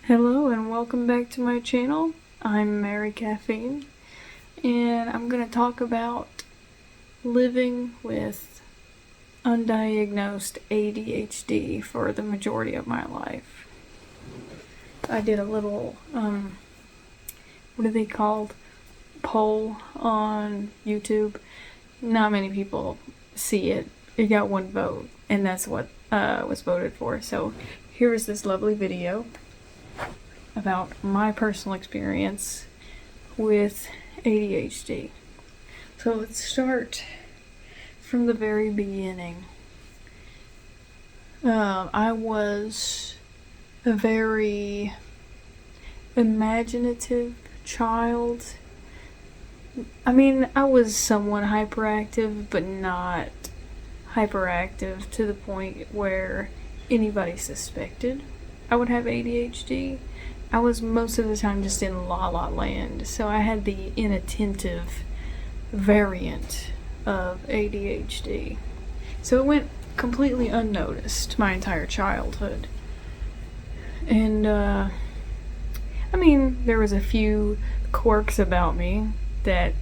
Hello and welcome back to my channel. I'm MariCaffeine and I'm going to talk about living with undiagnosed ADHD for the majority of my life. I did a little, what are they called? Poll on YouTube. Not many people see it. It got one vote and that's what was voted for. So here is this lovely video about my personal experience with ADHD. So let's start from the very beginning. I was a very imaginative child. I mean, I was somewhat hyperactive, but not hyperactive to the point where anybody suspected I would have ADHD. I was most of the time just in La La Land, so I had the inattentive variant of ADHD. So it went completely unnoticed my entire childhood. And, I mean, there was a few quirks about me that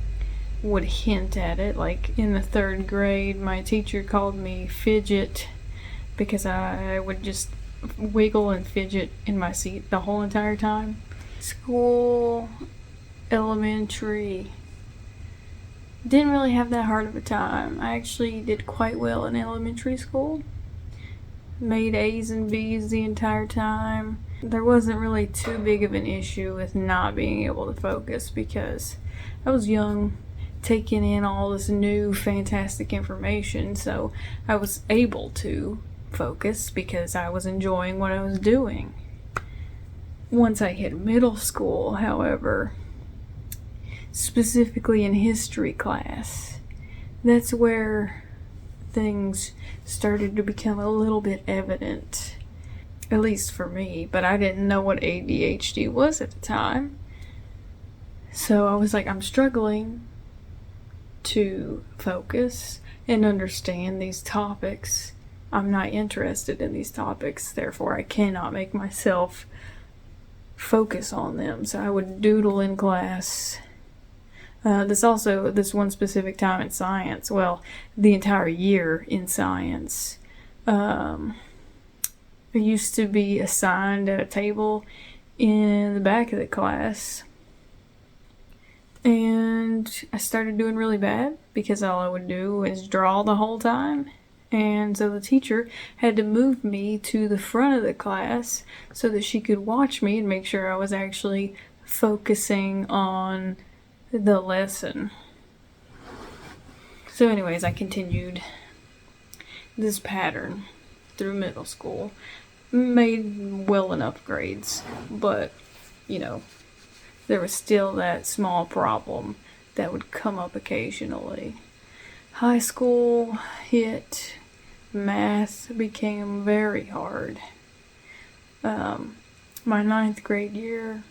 would hint at it. Like in the 3rd grade, my teacher called me Fidget because I would just wiggle and fidget in my seat the whole entire time. School, elementary, didn't really have that hard of a time. I actually did quite well in elementary school. Made A's and B's the entire time. There wasn't really too big of an issue with not being able to focus because I was young, taking in all this new fantastic information, so I was able to focus because I was enjoying what I was doing. Once I hit middle school, however, specifically in history class, that's where things started to become a little bit evident, at least for me, but I didn't know what ADHD was at the time. So I was like, I'm struggling to focus and understand these topics. I'm not interested in these topics, therefore I cannot make myself focus on them. So I would doodle in class. This one specific time in science, well, the entire year in science, I used to be assigned at a table in the back of the class. And I started doing really bad because all I would do was draw the whole time. And so the teacher had to move me to the front of the class so that she could watch me and make sure I was actually focusing on the lesson. So anyways, I continued this pattern through middle school. Made well enough grades, but, there was still that small problem that would come up occasionally. High school hit. Math became very hard. My 9th grade year,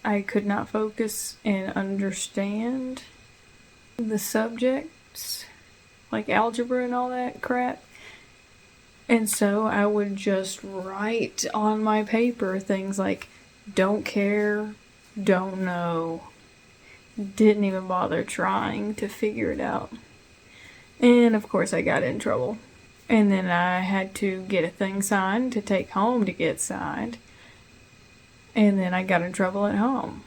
I could not focus and understand the subjects, like algebra and all that crap. And so I would just write on my paper things like, don't care, don't know, didn't even bother trying to figure it out. And of course I got in trouble. And then I had to get a thing signed to take home to get signed. And then I got in trouble at home.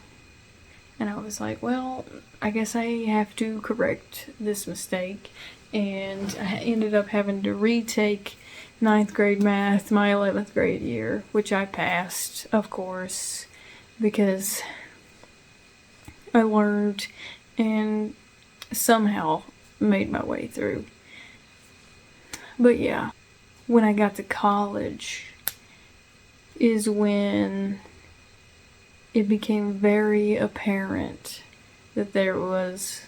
And I was like, well, I guess I have to correct this mistake. And I ended up having to retake 9th grade math my 11th grade year, which I passed, of course, because I learned and somehow made my way through. But yeah, when I got to college is when it became very apparent that there was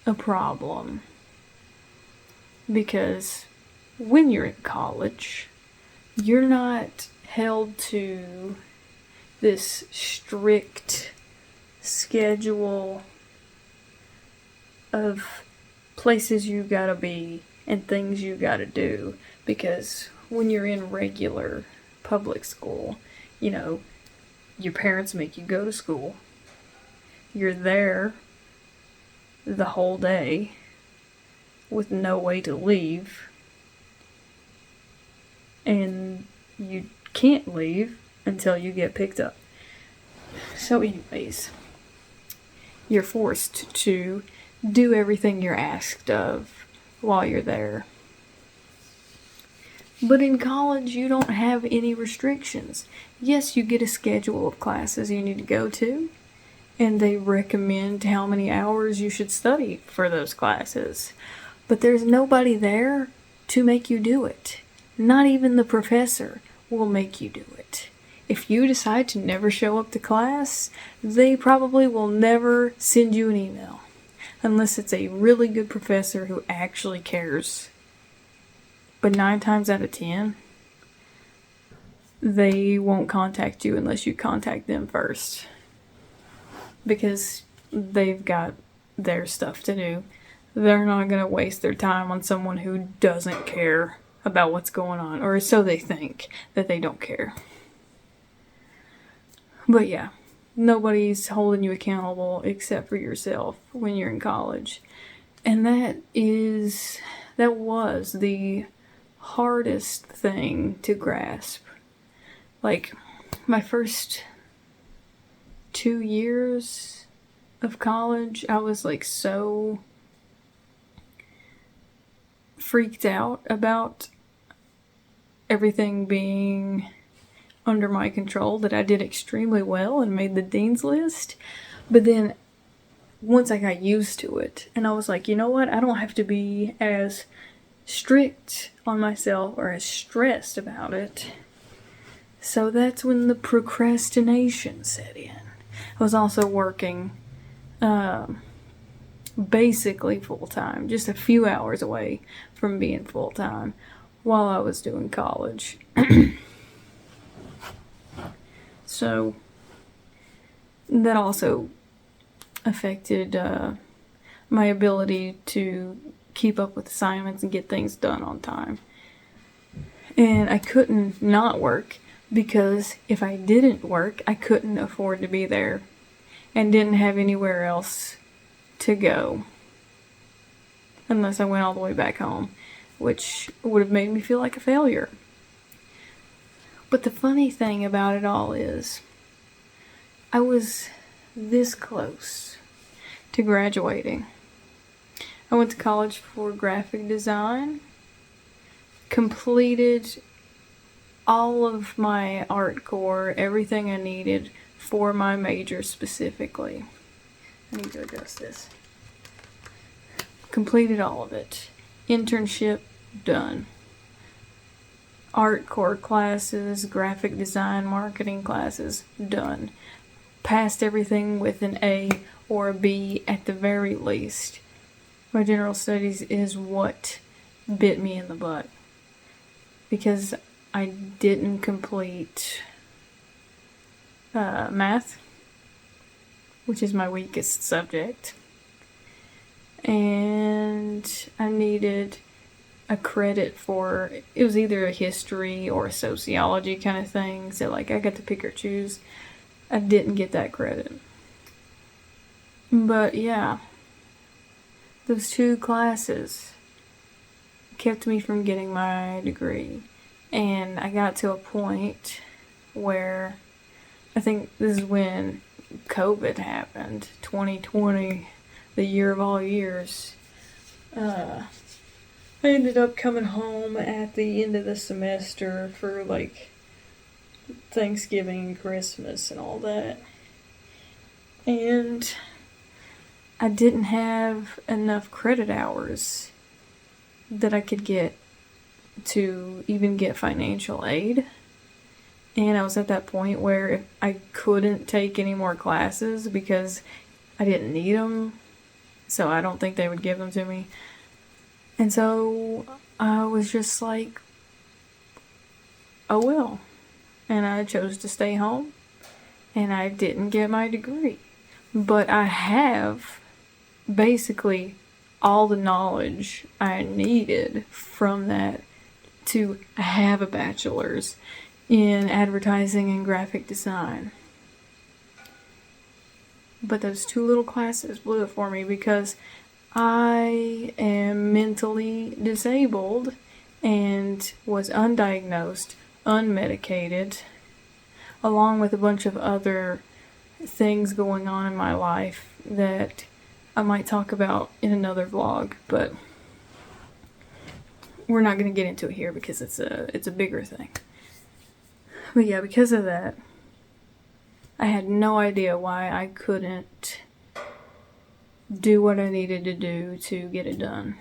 a problem. Because when you're in college, you're not held to this strict schedule of places you gotta be and things you gotta do, because when you're in regular public school, your parents make you go to school. You're there the whole day with no way to leave. And you can't leave until you get picked up. So anyways, you're forced to do everything you're asked of while you're there. But in college, you don't have any restrictions. Yes, you get a schedule of classes you need to go to, and they recommend how many hours you should study for those classes. But there's nobody there to make you do it. Not even the professor will make you do it. If you decide to never show up to class, they probably will never send you an email. Unless it's a really good professor who actually cares. But 9 times out of 10, they won't contact you unless you contact them first. Because they've got their stuff to do. They're not going to waste their time on someone who doesn't care about what's going on. Or so they think, that they don't care. But yeah, nobody's holding you accountable except for yourself when you're in college. And that was the hardest thing to grasp. Like, my first 2 years of college, I was like so freaked out about everything being under my control that I did extremely well and made the dean's list. But then once I got used to it and I was like, you know what? I don't have to be as strict on myself or as stressed about it. So that's when the procrastination set in. I was also working basically full-time, just a few hours away from being full-time while I was doing college. So that also affected my ability to keep up with assignments and get things done on time. And I couldn't not work because if I didn't work, I couldn't afford to be there and didn't have anywhere else to go unless I went all the way back home, which would have made me feel like a failure. But the funny thing about it all is I was this close to graduating. I went to college for graphic design, completed all of my art core, everything I needed for my major specifically. I need to adjust this. Completed all of it. Internship done. Art core classes, graphic design, marketing classes done. Passed everything with an A or a B at the very least. My general studies is what bit me in the butt. Because I didn't complete math, which is my weakest subject. And I needed a credit for, it was either a history or a sociology kind of thing. So like I got to pick or choose. I didn't get that credit. But yeah, those 2 classes kept me from getting my degree. And I got to a point where I think this is when COVID happened, 2020, the year of all years. I ended up coming home at the end of the semester for like Thanksgiving and Christmas and all that. And I didn't have enough credit hours that I could get to even get financial aid. And I was at that point where I couldn't take any more classes because I didn't need them. So I don't think they would give them to me. And so I was just like, oh well. And I chose to stay home. And I didn't get my degree. But I have basically all the knowledge I needed from that to have a bachelor's in advertising and graphic design. But those 2 little classes blew it for me because I am mentally disabled and was undiagnosed, unmedicated, along with a bunch of other things going on in my life that I might talk about in another vlog, but we're not going to get into it here because it's a bigger thing. But yeah, because of that, I had no idea why I couldn't do what I needed to do to get it done.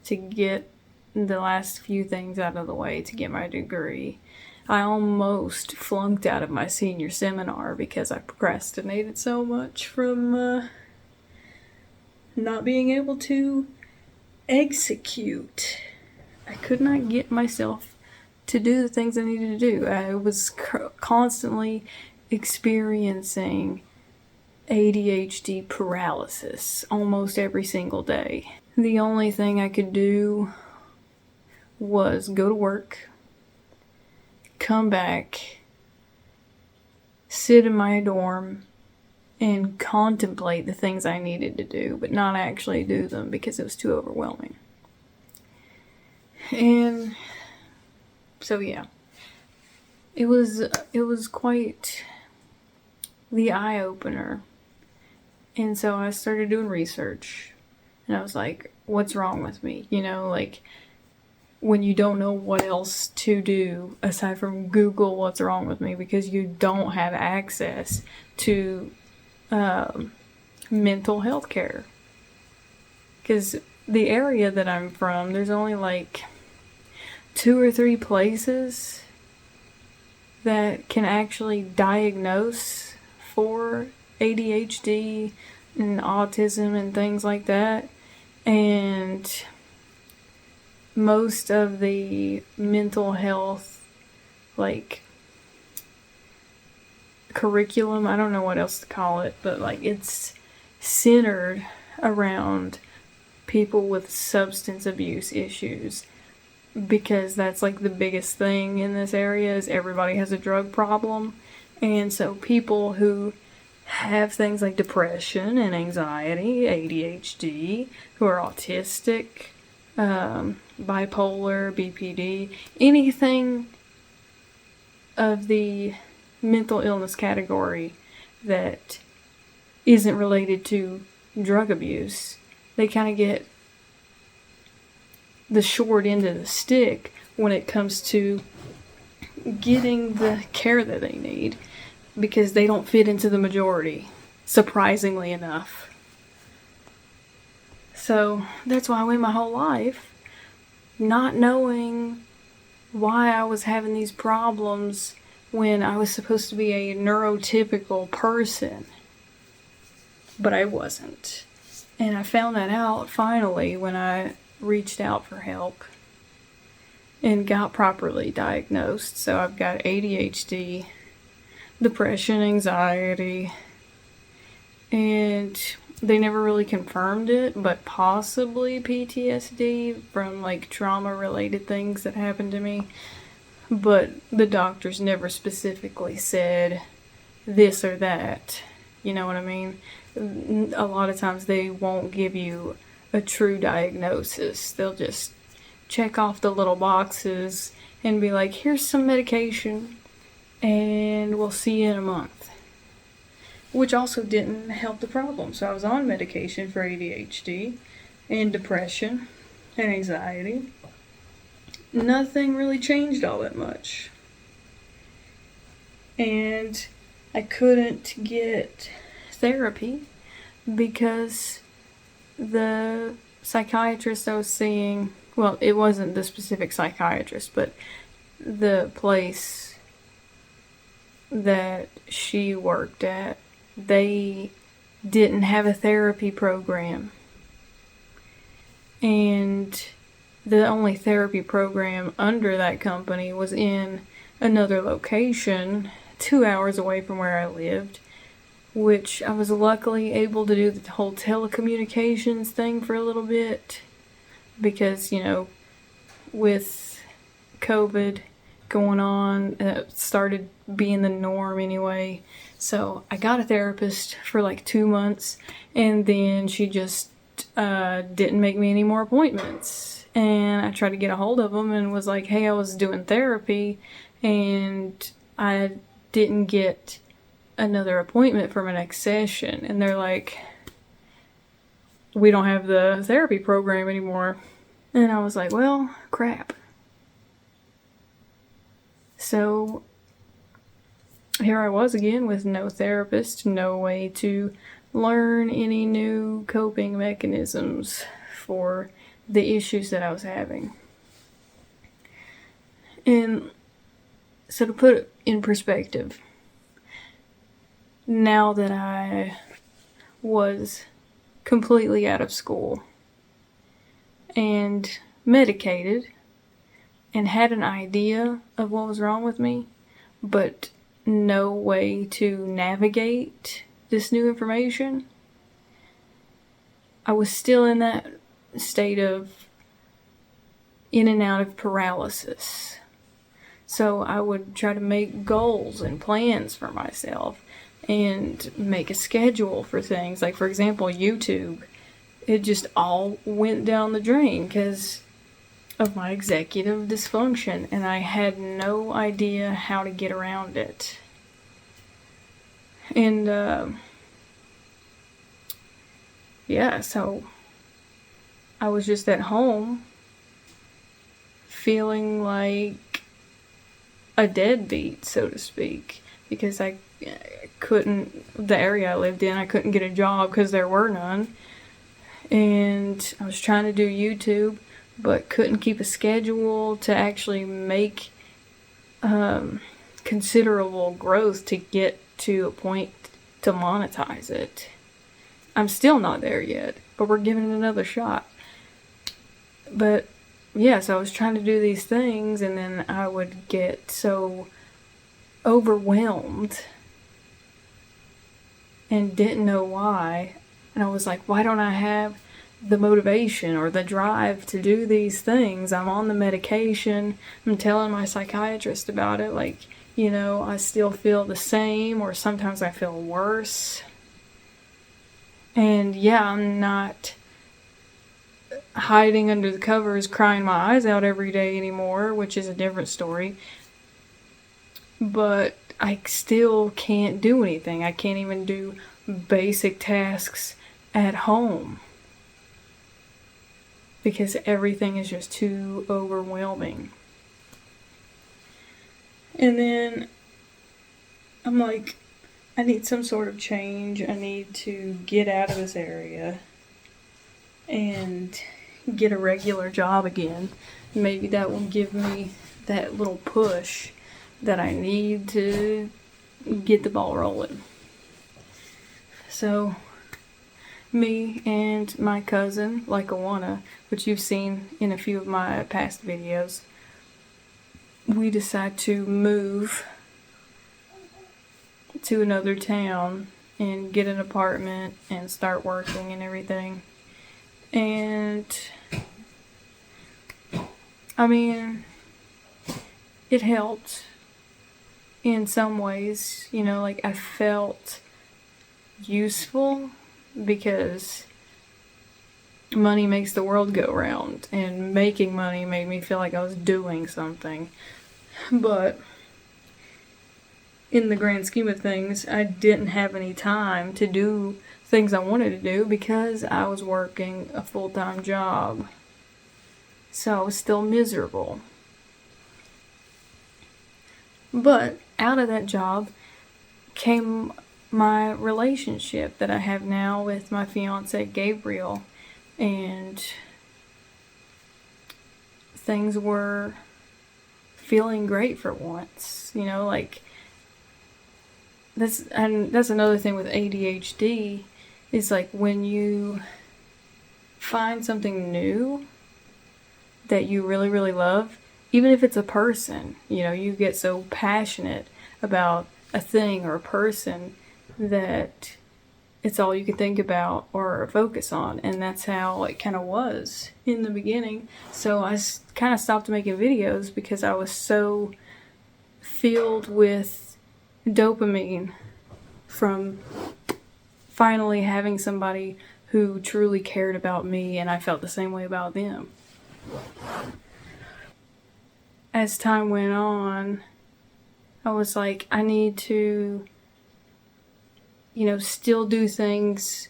To get the last few things out of the way to get my degree. I almost flunked out of my senior seminar because I procrastinated so much from not being able to execute. I could not get myself to do the things I needed to do. I was constantly experiencing ADHD paralysis almost every single day. The only thing I could do was go to work, come back, sit in my dorm, and contemplate the things I needed to do, but not actually do them because it was too overwhelming. And so yeah, it was quite the eye-opener. And so I started doing research, and I was like, what's wrong with me? You know, like, when you don't know what else to do aside from Google what's wrong with me because you don't have access to mental health care. Because the area that I'm from, there's only like 2 or 3 places that can actually diagnose for ADHD and autism and things like that. And most of the mental health, like, curriculum, I don't know what else to call it, but like it's centered around people with substance abuse issues, because that's like the biggest thing in this area is everybody has a drug problem. And so people who have things like depression and anxiety, ADHD, who are autistic, bipolar, BPD, anything of the mental illness category that isn't related to drug abuse, they kind of get the short end of the stick when it comes to getting the care that they need, because they don't fit into the majority, surprisingly enough. So that's why I went my whole life not knowing why I was having these problems when I was supposed to be a neurotypical person. But I wasn't. And I found that out finally when I reached out for help and got properly diagnosed. So I've got ADHD, depression, anxiety, and they never really confirmed it, but possibly PTSD from like trauma related things that happened to me. But the doctors never specifically said this or that. You know what I mean? A lot of times they won't give you a true diagnosis. They'll just check off the little boxes and be like, here's some medication and we'll see you in a month. Which also didn't help the problem. So I was on medication for ADHD and depression and anxiety. Nothing really changed all that much. And I couldn't get therapy because the psychiatrist I was seeing, well, it wasn't the specific psychiatrist, but the place that she worked at, they didn't have a therapy program. And the only therapy program under that company was in another location 2 hours away from where I lived, which I was luckily able to do the whole telecommunications thing for a little bit because, you know, with COVID going on. It started being the norm anyway. So I got a therapist for like 2 months, and then she just didn't make me any more appointments. And I tried to get a hold of them and was like, hey, I was doing therapy and I didn't get another appointment for my next session. And they're like, we don't have the therapy program anymore. And I was like, well, crap. So here I was again with no therapist, no way to learn any new coping mechanisms for the issues that I was having. And so to put it in perspective, now that I was completely out of school and medicated and had an idea of what was wrong with me, but no way to navigate this new information, I was still in that state of in and out of paralysis. So I would try to make goals and plans for myself and make a schedule for things. Like, for example, YouTube. It just all went down the drain because of my executive dysfunction, and I had no idea how to get around it. And so I was just at home feeling like a deadbeat, so to speak, because I couldn't, the area I lived in, I couldn't get a job because there were none. And I was trying to do YouTube, but couldn't keep a schedule to actually make considerable growth to get to a point to monetize it. I'm still not there yet, but we're giving it another shot. But yes, I was trying to do these things, and then I would get so overwhelmed and didn't know why. And I was like, why don't I have the motivation or the drive to do these things? I'm on the medication. I'm telling my psychiatrist about it. Like, you know, I still feel the same, or sometimes I feel worse. And yeah, I'm not hiding under the covers crying my eyes out every day anymore, which is a different story. But I still can't do anything. I can't even do basic tasks at home because everything is just too overwhelming. And then I'm like, I need some sort of change. I need to get out of this area and get a regular job again. Maybe that will give me that little push that I need to get the ball rolling. So me and my cousin, Lakawana, which you've seen in a few of my past videos, we decide to move to another town and get an apartment and start working and everything. And I mean, it helped in some ways, you know, like I felt useful because money makes the world go round, and making money made me feel like I was doing something. But in the grand scheme of things, I didn't have any time to do things I wanted to do because I was working a full-time job. So I was still miserable. But out of that job came my relationship that I have now with my fiance Gabriel, and things were feeling great for once, you know, like that's another thing with ADHD, is like when you find something new that you really, really love, even if it's a person, you know, you get so passionate about a thing or a person that it's all you can think about or focus on. And that's how it kind of was in the beginning. So I kind of stopped making videos because I was so filled with dopamine from finally having somebody who truly cared about me, and I felt the same way about them. As time went on, I was like, I need to, still do things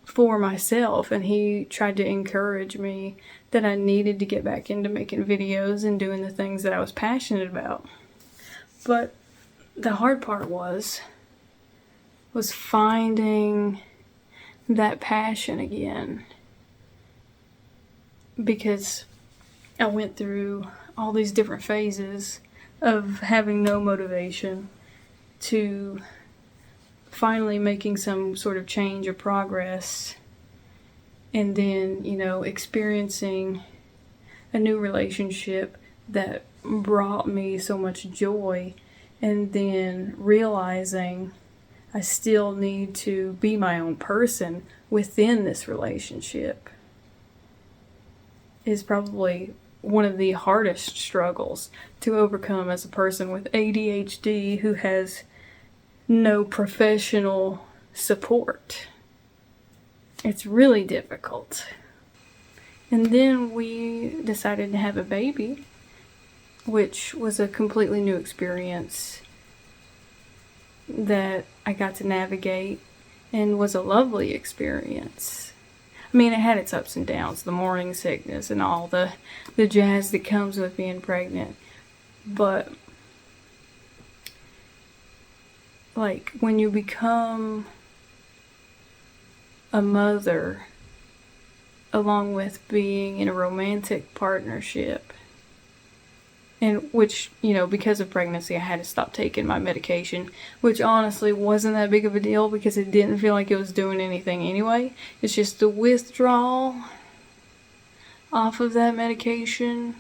for myself. And he tried to encourage me that I needed to get back into making videos and doing the things that I was passionate about. But the hard part was finding that passion again, because I went through all these different phases of having no motivation to finally making some sort of change or progress, and then, experiencing a new relationship that brought me so much joy, and then realizing I still need to be my own person within this relationship is probably one of the hardest struggles to overcome as a person with ADHD who has no professional support. It's really difficult. And then we decided to have a baby, which was a completely new experience that I got to navigate and was a lovely experience. I mean, it had its ups and downs, the morning sickness and all the jazz that comes with being pregnant. But, like, when you become a mother, along with being in a romantic partnership, and which, because of pregnancy, I had to stop taking my medication, which honestly wasn't that big of a deal because it didn't feel like it was doing anything anyway. It's just the withdrawal off of that medication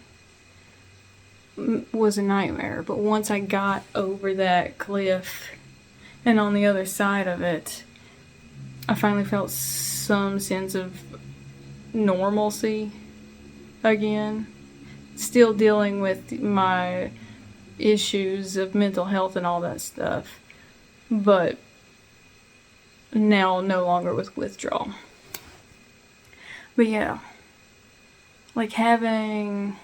was a nightmare. But once I got over that cliff and on the other side of it, I finally felt some sense of normalcy again. Still dealing with my issues of mental health and all that stuff, but now no longer with withdrawal. But yeah, like having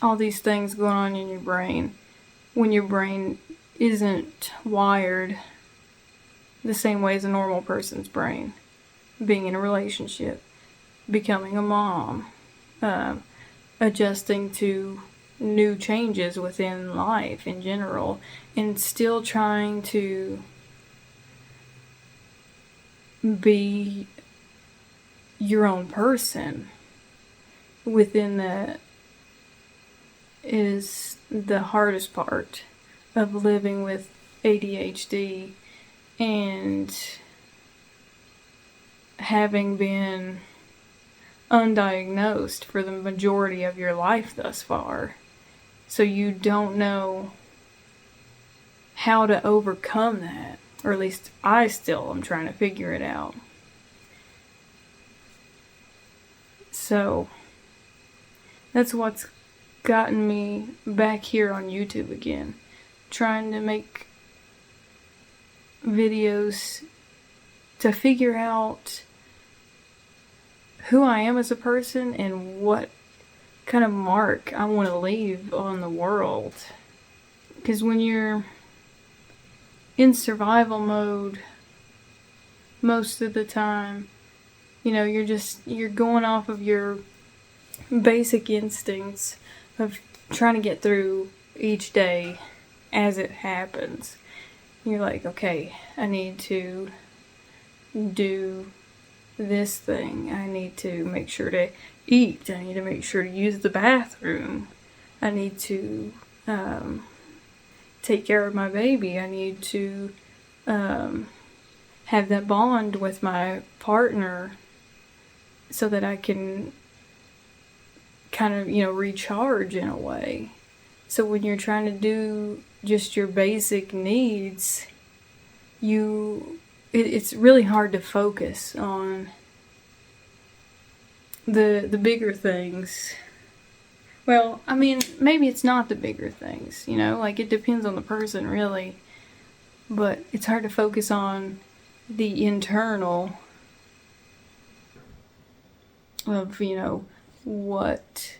all these things going on in your brain when your brain isn't wired the same way as a normal person's brain. Being in a relationship, becoming a mom, adjusting to new changes within life in general, and still trying to be your own person within that is the hardest part of living with ADHD and having been undiagnosed for the majority of your life thus far. So you don't know how to overcome that, or at least I still am trying to figure it out. So that's what's gotten me back here on YouTube again, trying to make videos to figure out who I am as a person and what kind of mark I want to leave on the world. Because when you're in survival mode most of the time, you're going off of your basic instincts of trying to get through each day as it happens. You're like, okay, I need to do this thing. I need to make sure to eat. I need to make sure to use the bathroom. I need to take care of my baby. I need to have that bond with my partner so that I can kind of, recharge in a way. So when you're trying to do just your basic needs, it's really hard to focus on the bigger things Well, I mean, maybe it's not the bigger things, you know? Like, it depends on the person, really. But it's hard to focus on the internal of, you know, what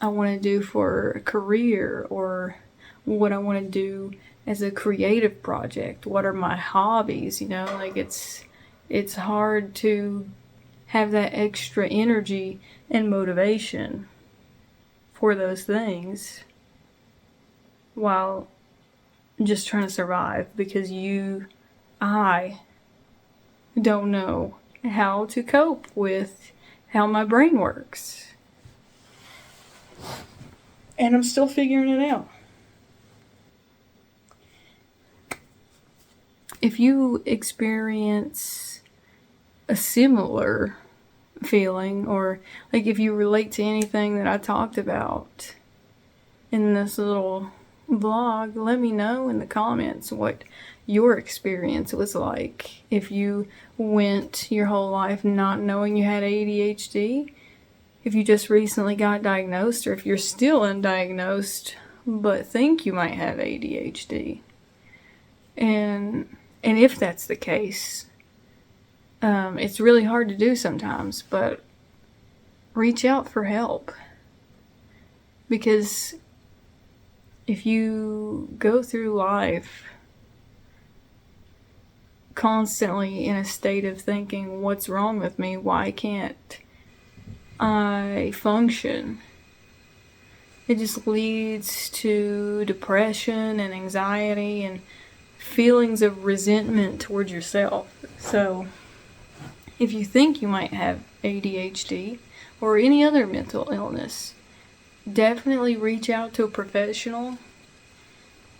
I want to do for a career, or what I want to do as a creative project. What are my hobbies, you know? Like, it's hard to have that extra energy and motivation for those things while just trying to survive, because I don't know how to cope with how my brain works. And I'm still figuring it out. If you experience a similar feeling, or like if you relate to anything that I talked about in this little vlog, let me know in the comments what your experience was like. If you went your whole life not knowing you had ADHD, if you just recently got diagnosed, or if you're still undiagnosed but think you might have ADHD. And if that's the case, it's really hard to do sometimes, but reach out for help. Because if you go through life constantly in a state of thinking, what's wrong with me? Why can't I function? It just leads to depression and anxiety and feelings of resentment towards yourself. So if you think you might have ADHD or any other mental illness, definitely reach out to a professional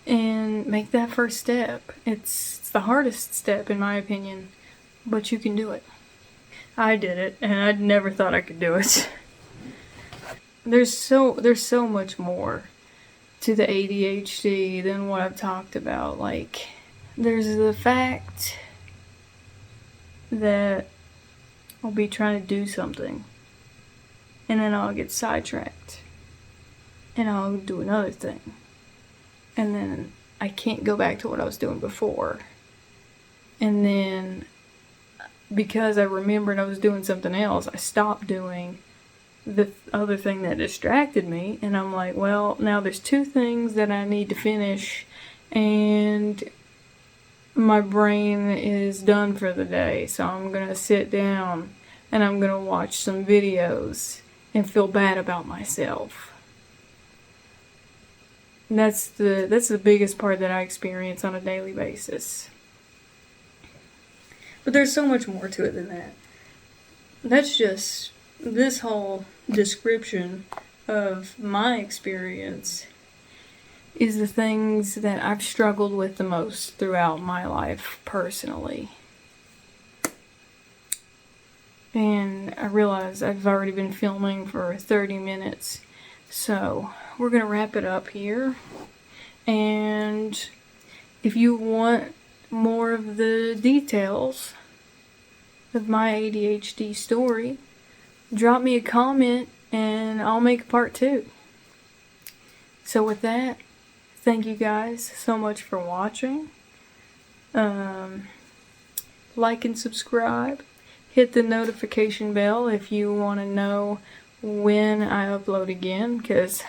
and make that first step. It's the hardest step, in my opinion, but you can do it. I did it, and I never thought I could do it. There's so much more to the ADHD than what I've talked about. Like, there's the fact that I'll be trying to do something, and then I'll get sidetracked, and I'll do another thing, and then I can't go back to what I was doing before. And then because I remembered I was doing something else, I stopped doing the other thing that distracted me, and I'm like, well, now there's 2 things that I need to finish, and my brain is done for the day, so I'm gonna sit down and I'm gonna watch some videos and feel bad about myself. And that's the biggest part that I experience on a daily basis. But there's so much more to it than that. That's just this whole description of my experience is the things that I've struggled with the most throughout my life personally. And I realize I've already been filming for 30 minutes, so we're gonna wrap it up here. And if you want more of the details of my ADHD story, drop me a comment and I'll make a part 2. So with that, thank you guys so much for watching. Like and subscribe. Hit the notification bell if you want to know when I upload again, because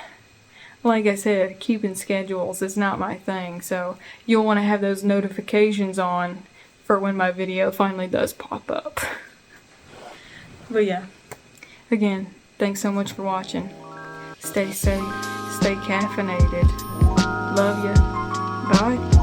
like I said, keeping schedules is not my thing, so you'll want to have those notifications on for when my video finally does pop up. But yeah, again, thanks so much for watching. Stay safe, stay caffeinated. Love ya. Bye.